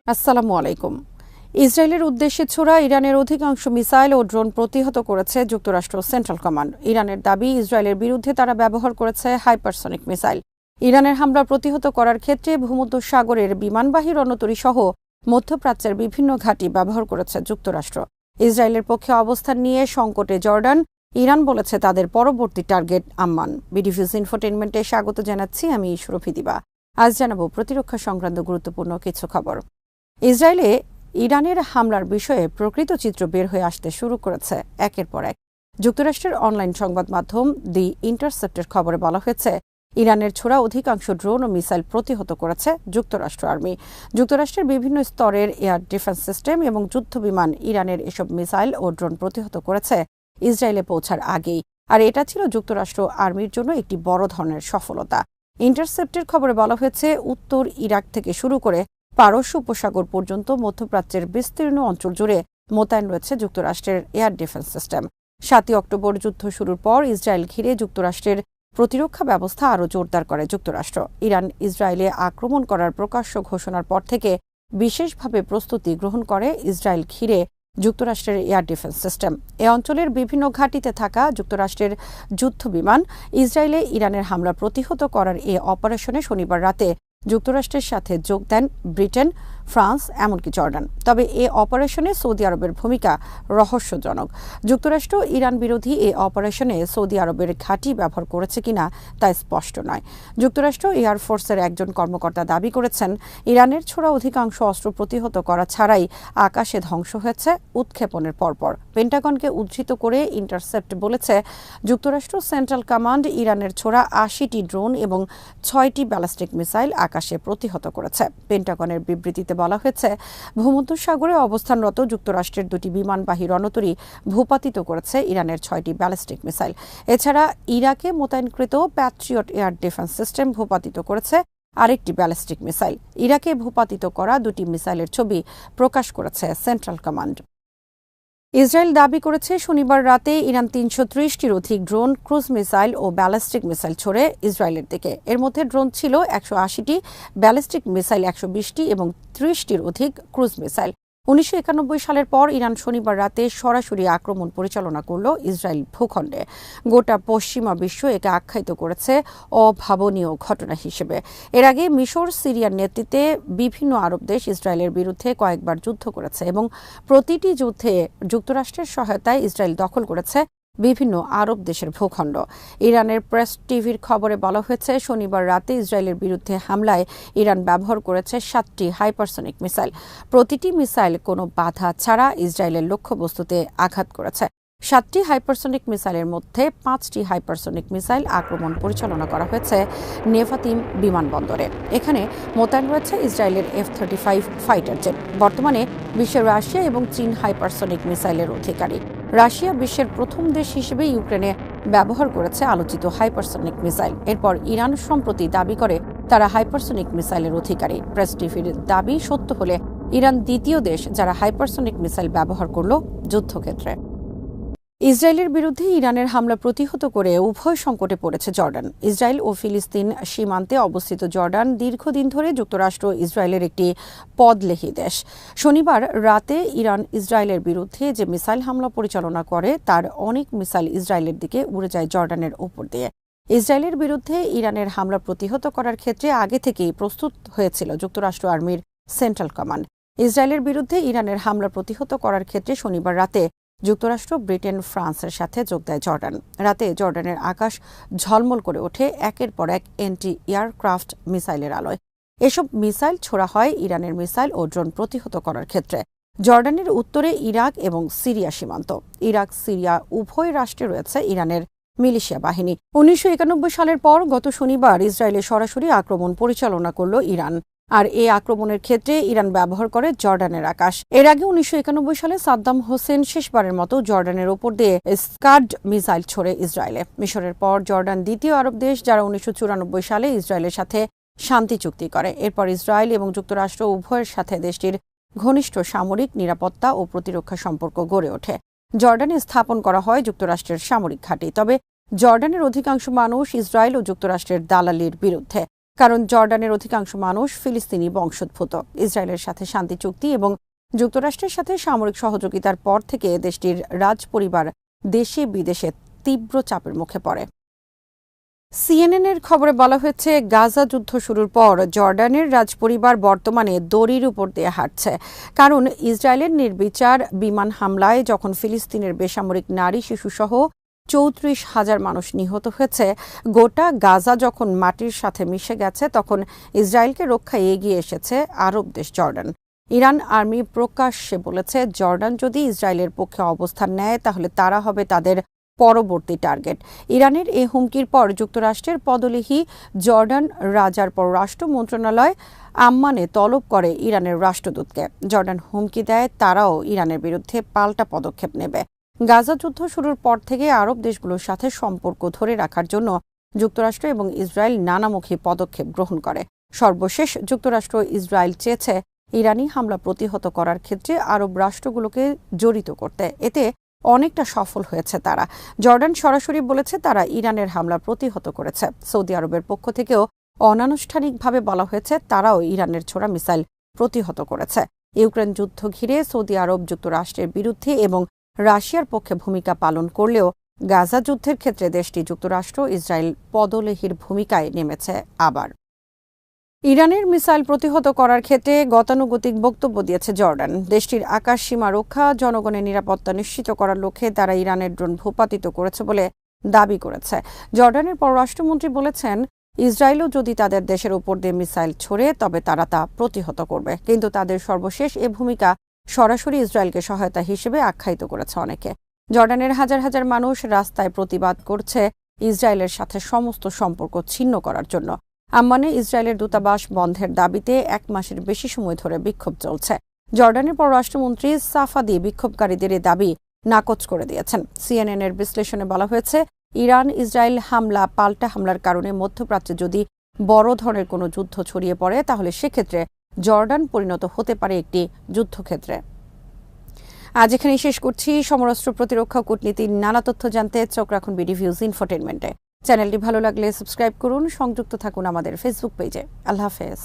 আসসালামু আলাইকুম। ইসরায়েলের উদ্দেশ্যে ছোড়া ইরানের অধিকাংশ মিসাইল ও ড্রোন প্রতিহত করেছে যুক্তরাষ্ট্র সেন্ট্রাল কমান্ড। ইরানের দাবি, ইসরায়েলের বিরুদ্ধে তারা ব্যবহার করেছে হাইপারসনিক মিসাইল। ইরানের হামলা প্রতিহত করার ক্ষেত্রে ভূমধ্যসাগরের বিমানবাহী রণতরী সহ মধ্যপ্রাচ্যের বিভিন্ন ঘাঁটি ব্যবহার করেছে যুক্তরাষ্ট্র। ইসরায়েলের পক্ষে অবস্থান নিয়ে সংকটে জর্ডান। ইরান বলেছে তাদের পরবর্তী টার্গেট আম্মান। বিডিভিউজ ইনফোটেইনমেন্টে স্বাগত জানাচ্ছি, আমি সুরভি দিবা। আজ জানাবো প্রতিরক্ষা সংক্রান্ত গুরুত্বপূর্ণ কিছু খবর। ইসরায়েলে ইরানের হামলার বিষয়ে প্রকৃত চিত্র বের হয়ে আসতে শুরু করেছে একের পর এক। যুক্তরাষ্ট্রের অনলাইন সংবাদ মাধ্যম দি ইন্টারসেপ্টের খবরে বলা হয়েছে, ইরানের ছোড়া অধিকাংশ ড্রোন ও মিসাইল প্রতিহত করেছে যুক্তরাষ্ট্র আর্মি। যুক্তরাষ্ট্রের বিভিন্ন স্তরের এয়ার ডিফেন্স সিস্টেম এবং যুদ্ধবিমান ইরানের এসব মিসাইল ও ড্রোন প্রতিহত করেছে ইসরায়েলে পৌঁছার আগেই। আর এটা ছিল যুক্তরাষ্ট্র আর্মির জন্য একটি বড় ধরনের সফলতা। ইন্টারসেপ্টের খবরে বলা হয়েছে, উত্তর ইরাক থেকে শুরু করে পারস্য উপসাগর পর্যন্ত মধ্যপ্রাচ্যের বিস্তীর্ণ অঞ্চল জুড়ে মোতায়েন রয়েছে যুক্তরাষ্ট্রের এয়ার ডিফেন্স সিস্টেম। 7ই অক্টোবর যুদ্ধ শুরুর পর ইসরায়েল ঘিরে যুক্তরাষ্ট্রের প্রতিরক্ষা ব্যবস্থা আরও জোরদার করে যুক্তরাষ্ট্র। ইরান ইসরায়েলে আক্রমণ করার প্রকাশ্য ঘোষণার পর থেকে বিশেষভাবে প্রস্তুতি গ্রহণ করে ইসরায়েল ঘিরে যুক্তরাষ্ট্রের এয়ার ডিফেন্স সিস্টেম। এ অঞ্চলের বিভিন্ন ঘাঁটিতে থাকা যুক্তরাষ্ট্রের যুদ্ধবিমান ইসরায়েলে ইরানের হামলা প্রতিহত করার এ অপারেশনে শনিবার রাতে যুক্তরাষ্ট্রের সাথে যোগ দেন ব্রিটেন, ফ্রান্স, এমনকি জর্ডান। তবে এ অপারেশনে সৌদি আরবের ভূমিকা রহস্যজনক। যুক্তরাষ্ট্র ইরান বিরোধী এ অপারেশনে সৌদি আরবের ঘাঁটি ব্যবহার করেছে কিনা তা স্পষ্ট নয়। যুক্তরাষ্ট্র এয়ারফোর্সের একজন কর্মকর্তা দাবি করেছেন, ইরানের ছোড়া অধিকাংশ অস্ত্র প্রতিহত করা ছাড়াই আকাশে ধ্বংস হয়েছে উৎক্ষেপণের পরপর। পেন্টাগনকে উদ্ধৃত করে ইন্টারসেপ্ট বলেছে, যুক্তরাষ্ট্র সেন্ট্রাল কমান্ড ইরানের ছোড়া 80টি ড্রোন এবং 6টি ব্যালিস্টিক মিসাইল আকাশে প্রতিহত করেছে। পেন্টাগনের বিবৃতিতে বলা হয়েছে, ভূমধ্যসাগরে অবস্থানরত যুক্তরাষ্ট্রের 2টি বিমানবাহী রণতরী ভূপাতিত করেছে ইরানের 6টি ব্যালিস্টিক মিসাইল। এছাড়া ইরাকে মোতায়েনকৃত প্যাট্রিয়ট এয়ার ডিফেন্স সিস্টেম ভূপাতিত করেছে আরেকটি ব্যালিস্টিক মিসাইল। ইরাকে ভূপাতিত করা 2টি মিসাইলের ছবি প্রকাশ করেছে সেন্ট্রাল কমান্ড। ইসরায়েল দাবি করেছে, শনিবার রাতে ইরান 330টির অধিক ড্রোন, ক্রুজ মিসাইল ও ব্যালিস্টিক মিসাইল ছড়ে ইসরায়েলের দিকে। এর মধ্যে ড্রোন ছিল 180টি, ব্যালিস্টিক মিসাইল 120টি এবং 30টির অধিক ক্রুজ মিসাইল। 1991 সালের পর ইরান শনিবার রাতে সরাসরি আক্রমণ পরিচালনা করল ইসরায়েল ভূখণ্ডে। গোটা পশ্চিমা বিশ্ব একে আখ্যায়িত করেছে অভাবনীয় ঘটনা হিসেবে। এর আগে মিশর, সিরিয়ার নেতৃত্বে বিভিন্ন আরব দেশ ইসরায়েলের বিরুদ্ধে কয়েকবার যুদ্ধ করেছে এবং প্রতিটি যুদ্ধে যুক্তরাষ্ট্রের সহায়তায় ইসরায়েল দখল করেছে বিভিন্ন আরব দেশের ভূখণ্ড। ইরানের প্রেস টিভির খবরে বলা হয়েছে, শনিবার রাতে ইসরায়েলের বিরুদ্ধে হামলায় ইরান ব্যবহার করেছে 7টি হাইপারসনিক মিসাইল। প্রতিটি মিসাইল কোনো বাধা ছাড়া ইসরায়েলের লক্ষ্যবস্তুতে আঘাত করেছে। 7টি হাইপারসনিক মিসাইলের মধ্যে 5টি হাইপারসনিক মিসাইল আক্রমণ পরিচালনা করা হয়েছে নেভাতিম বিমানবন্দরে। এখানে মোতায়েন রয়েছে ইসরায়েলের F-35 ফাইটার জেট। বর্তমানে বিশ্বের রাশিয়া এবং চীন হাইপারসনিক মিসাইলের অধিকারী। রাশিয়া বিশ্বের প্রথম দেশ হিসেবে ইউক্রেনে ব্যবহার করেছে আলোচিত হাইপারসনিক মিসাইল। এরপর ইরান সম্প্রতি দাবি করে তারা হাইপারসনিক মিসাইলের অধিকারী। প্রেস টিভির দাবি সত্য হলে ইরান দ্বিতীয় দেশ যারা হাইপারসনিক মিসাইল ব্যবহার করল যুদ্ধক্ষেত্রে। ইসরায়েলের বিরুদ্ধে ইরানের হামলা প্রতিহত করে উভয় সংকটে পড়েছে জর্ডান। ইসরায়েল ও ফিলিস্তিন সীমান্তে অবস্থিত জর্ডান দীর্ঘদিন ধরে যুক্তরাষ্ট্র ইসরায়েলের একটি পদলেহী দেশ। শনিবার রাতে ইরান ইসরায়েলের বিরুদ্ধে যে মিসাইল হামলা পরিচালনা করে তার অনেক মিসাইল ইসরায়েলের দিকে উড়ে যায় জর্ডানের উপর দিয়ে। ইসরায়েলের বিরুদ্ধে ইরানের হামলা প্রতিহত করার ক্ষেত্রে আগে থেকেই প্রস্তুত হয়েছিল যুক্তরাষ্ট্র আর্মির সেন্ট্রাল কমান্ড। ইসরায়েলের বিরুদ্ধে ইরানের হামলা প্রতিহত করার ক্ষেত্রে শনিবার রাতে যুক্তরাষ্ট্র, ব্রিটেন, ফ্রান্সের সাথে যোগ দেয় জর্ডান। রাতে জর্ডানের আকাশ ঝলমল করে ওঠে একের পর এক অ্যান্টি এয়ারক্রাফট মিসাইলের আলোয়। এসব মিসাইল ছোড়া হয় ইরানের মিসাইল ও ড্রোন প্রতিহত করার ক্ষেত্রে। জর্ডানের উত্তরে ইরাক এবং সিরিয়া সীমান্ত। ইরাক, সিরিয়া উভয় রাষ্ট্রে রয়েছে ইরানের মিলিশিয়া বাহিনী। 1991 সালের পর গত শনিবার ইসরায়েলে সরাসরি আক্রমণ পরিচালনা করল ইরান। আর এই আক্রমণের ক্ষেত্রে ইরান ব্যবহার করে জর্ডানের আকাশ। এর আগে 1991 সালে সাদ্দাম হোসেন শেষবারের মতো জর্ডানের ওপর দিয়ে স্কাড মিসাইল ছোড়ে ইসরায়েলে। মিশরের পর জর্ডান দ্বিতীয় আরব দেশ যারা 1994 সালে ইসরায়েলের সাথে শান্তি চুক্তি করে। এরপর ইসরায়েল এবং যুক্তরাষ্ট্র উভয়ের সাথে দেশটির ঘনিষ্ঠ সামরিক, নিরাপত্তা ও প্রতিরক্ষা সম্পর্ক গড়ে ওঠে। জর্ডানে স্থাপন করা হয় যুক্তরাষ্ট্রের সামরিক ঘাঁটি। তবে জর্ডানের অধিকাংশ মানুষ ইসরায়েল ও যুক্তরাষ্ট্রের দালালির বিরুদ্ধে। কারণ জর্ডানের অধিকাংশ মানুষ ফিলিস্তিনি বংশোদ্ভূত। ইসরায়েলের সাথে শান্তি চুক্তি এবং যুক্তরাষ্ট্রের সাথে সামরিক সহযোগিতার পর থেকে দেশটির রাজপরিবার দেশে বিদেশে তীব্র চাপের মুখে পড়ে। সিএনএনের খবরে বলা হয়েছে, গাজা যুদ্ধ শুরুর পর জর্ডানের রাজপরিবার বর্তমানে দড়ির উপর দিয়ে হাঁটছে। কারণ ইসরায়েলের নির্বিচার বিমান হামলায় যখন ফিলিস্তিনের বেসামরিক নারী শিশুসহ ৩৪,০০০ মানুষ নিহত হয়েছে, গোটা গাজা যখন মাটির সাথে মিশে গেছে, তখন ইসরায়েলকে রক্ষায় এগিয়ে এসেছে আরব দেশ জর্ডান। ইরান আর্মি প্রকাশ্যে বলেছে, জর্ডান যদি ইসরায়েলের পক্ষে অবস্থান নেয় তাহলে তারা হবে তাদের পরবর্তী টার্গেট। ইরানের এই হুমকির পর যুক্তরাষ্ট্রের পদলিহী জর্ডান রাজার পররাষ্ট্র মন্ত্রণালয় আম্মানে তলব করে ইরানের রাষ্ট্রদূতকে। জর্ডান হুমকি দেয় তারাও ইরানের বিরুদ্ধে পাল্টা পদক্ষেপ নেবে। গাজা যুদ্ধ শুরুর পর থেকে আরব দেশগুলোর সাথে সম্পর্ক ধরে রাখার জন্য যুক্তরাষ্ট্র এবং ইসরায়েল নানামুখী পদক্ষেপ গ্রহণ করে। সর্বশেষ যুক্তরাষ্ট্র ইসরায়েল চেয়েছে ইরানি হামলা প্রতিহত করার ক্ষেত্রে আরব রাষ্ট্রগুলোকে জড়িত করতে। এতে অনেকটা সফল হয়েছে তারা। জর্ডান সরাসরি বলেছে তারা ইরানের হামলা প্রতিহত করেছে। সৌদি আরবের পক্ষ থেকেও অনানুষ্ঠানিকভাবে বলা হয়েছে তারাও ইরানের ছোড়া মিসাইল প্রতিহত করেছে। ইউক্রেন যুদ্ধ ঘিরে সৌদি আরব যুক্তরাষ্ট্রের বিরুদ্ধে এবং রাশিয়ার পক্ষে ভূমিকা পালন করলেও গাজা যুদ্ধের ক্ষেত্রে দেশটি যুক্তরাষ্ট্র ইসরায়েল পদলেহীর ভূমিকায় নেমেছে। আবার ইরানের মিসাইল প্রতিহত করার ক্ষেত্রে গতানুগতিক বক্তব্য দিয়েছে জর্ডান। দেশটির আকাশ সীমা রক্ষা, জনগণের নিরাপত্তা নিশ্চিত করার লক্ষ্যে তারা ইরানের ড্রোন ভূপাতিত করেছে বলে দাবি করেছে। জর্ডানের পররাষ্ট্রমন্ত্রী বলেছেন, ইসরায়েলও যদি তাদের দেশের উপর দিয়ে মিসাইল ছোড়ে তবে তারা তা প্রতিহত করবে। কিন্তু তাদের সর্বশেষ এ ভূমিকা সরাসরি ইসরায়েলকে সহায়তা হিসেবে আখ্যায়িত করেছে অনেকে। জর্ডানের হাজার হাজার মানুষ রাস্তায় প্রতিবাদ করছে ইসরায়েলের সাথে সমস্ত সম্পর্ক ছিন্ন করার জন্য। আম্মানে ইসরায়েলের দূতাবাস বন্ধের দাবিতে ১ মাসের বেশি সময় ধরে বিক্ষোভ চলছে। জর্ডানের পররাষ্ট্রমন্ত্রী সাফাদি বিক্ষোভকারীদের এই দাবি নাকচ করে দিয়েছেন। সিএনএনের বিশ্লেষণে বলা হয়েছে, ইরান ইসরায়েল হামলা পাল্টা হামলার কারণে মধ্যপ্রাচ্যে যদি বড় ধরনের কোনো যুদ্ধ ছড়িয়ে পড়ে তাহলে সেক্ষেত্রে জর্ডান পরিণত হতে পারে একটি যুদ্ধক্ষেত্রে। আজ এখানেই শেষ করছি। সমরাস্ত্র, প্রতিরক্ষা, কূটনীতির নানা তথ্য জানতে চোখ রাখুন বিডিভিউজ ইনফোটেইনমেন্টে। চ্যানেলটি ভালো লাগলে সাবস্ক্রাইব করুন, সংযুক্ত থাকুন আমাদের ফেসবুক পেজে। আল্লাহ হাফেজ।